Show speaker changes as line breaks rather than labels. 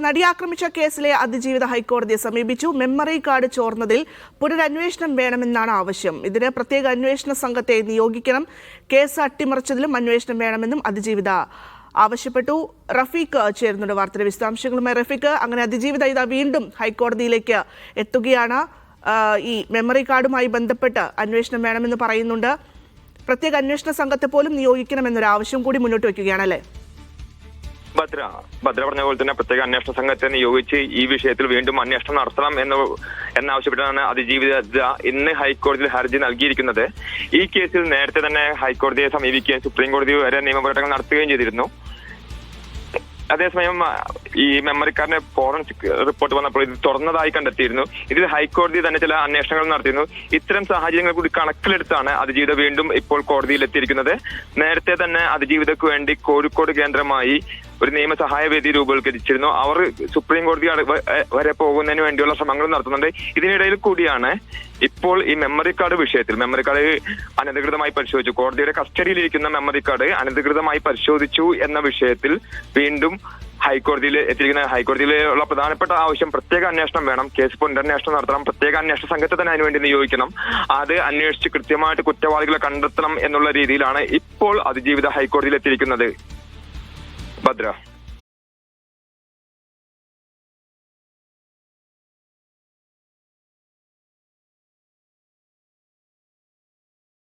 നടി ആക്രമിച്ച കേസിലെ അതിജീവിത ഹൈക്കോടതിയെ സമീപിച്ചു. മെമ്മറി കാർഡ് ചോർന്നതിൽ പുനരന്വേഷണം വേണമെന്നാണ് ആവശ്യം. ഇതിന് പ്രത്യേക അന്വേഷണ സംഘത്തെ നിയോഗിക്കണം. കേസ് അട്ടിമറിച്ചതിലും അന്വേഷണം വേണമെന്നും അതിജീവിത ആവശ്യപ്പെട്ടു. റഫീഖ് ചേരുന്നുണ്ട് വാർത്തയുടെ വിശദാംശങ്ങളുമായി. റഫീഖ്, അങ്ങനെ അതിജീവിത ഇതാ വീണ്ടും ഹൈക്കോടതിയിലേക്ക് എത്തുകയാണ്. ഈ മെമ്മറി കാർഡുമായി ബന്ധപ്പെട്ട് അന്വേഷണം വേണമെന്ന് പറയുന്നുണ്ട്. പ്രത്യേക അന്വേഷണ സംഘത്തെ പോലും നിയോഗിക്കണമെന്നൊരു ആവശ്യം കൂടി മുന്നോട്ട് വയ്ക്കുകയാണല്ലേ?
ഭദ്ര പറഞ്ഞ പോലെ തന്നെ പ്രത്യേക അന്വേഷണ സംഘത്തെ നിയോഗിച്ച് ഈ വിഷയത്തിൽ വീണ്ടും അന്വേഷണം നടത്തണം എന്നാവശ്യപ്പെട്ടാണ് അതിജീവിത ഇന്ന് ഹൈക്കോടതിയിൽ ഹർജി നൽകിയിരിക്കുന്നത്. ഈ കേസിൽ നേരത്തെ തന്നെ ഹൈക്കോടതിയെ സമീപിക്കുകയും സുപ്രീം കോടതി വരെ നിയമപോരാട്ടങ്ങൾ നടത്തുകയും ചെയ്തിരുന്നു. അതേസമയം ഈ മെമ്മറി കാർഡിന്റെ ഫോറൻസിക് റിപ്പോർട്ട് വന്നപ്പോൾ ഇത് തുറന്നതായി കണ്ടെത്തിയിരുന്നു. ഇതിൽ ഹൈക്കോടതി തന്നെ ചില അന്വേഷണങ്ങൾ നടത്തിയിരുന്നു. ഇത്തരം സാഹചര്യങ്ങൾ കൂടി കണക്കിലെടുത്താണ് അതിജീവിത വീണ്ടും ഇപ്പോൾ കോടതിയിൽ എത്തിയിരിക്കുന്നത്. നേരത്തെ തന്നെ അതിജീവിതയ്ക്ക് വേണ്ടി കോഴിക്കോട് കേന്ദ്രമായി ഒരു നിയമസഹായ വേദി രൂപവൽക്കരിച്ചിരുന്നു. അവർ സുപ്രീം കോടതി വരെ പോകുന്നതിന് വേണ്ടിയുള്ള ശ്രമങ്ങൾ നടത്തുന്നുണ്ട്. ഇതിനിടയിൽ കൂടിയാണ് ഇപ്പോൾ ഈ മെമ്മറി കാർഡ് വിഷയത്തിൽ മെമ്മറി കാർഡ് അനധികൃതമായി പരിശോധിച്ചു, കോടതിയുടെ കസ്റ്റഡിയിലിരിക്കുന്ന മെമ്മറി കാർഡ് അനധികൃതമായി പരിശോധിച്ചു എന്ന വിഷയത്തിൽ വീണ്ടും ഹൈക്കോടതിയിൽ എത്തിയിരിക്കുന്ന ഹൈക്കോടതിയിലുള്ള പ്രധാനപ്പെട്ട ആവശ്യം പ്രത്യേക അന്വേഷണം വേണം. കേസ് പുനരന്വേഷണം നടത്തണം. പ്രത്യേക അന്വേഷണ സംഘത്തെ തന്നെ അതിനുവേണ്ടി നിയോഗിക്കണം. അത് അന്വേഷിച്ച് കൃത്യമായിട്ട് കുറ്റവാളികളെ കണ്ടെത്തണം എന്നുള്ള രീതിയിലാണ് ഇപ്പോൾ അതിജീവിത ഹൈക്കോടതിയിൽ എത്തിയിരിക്കുന്നത്. ഭദ്ര.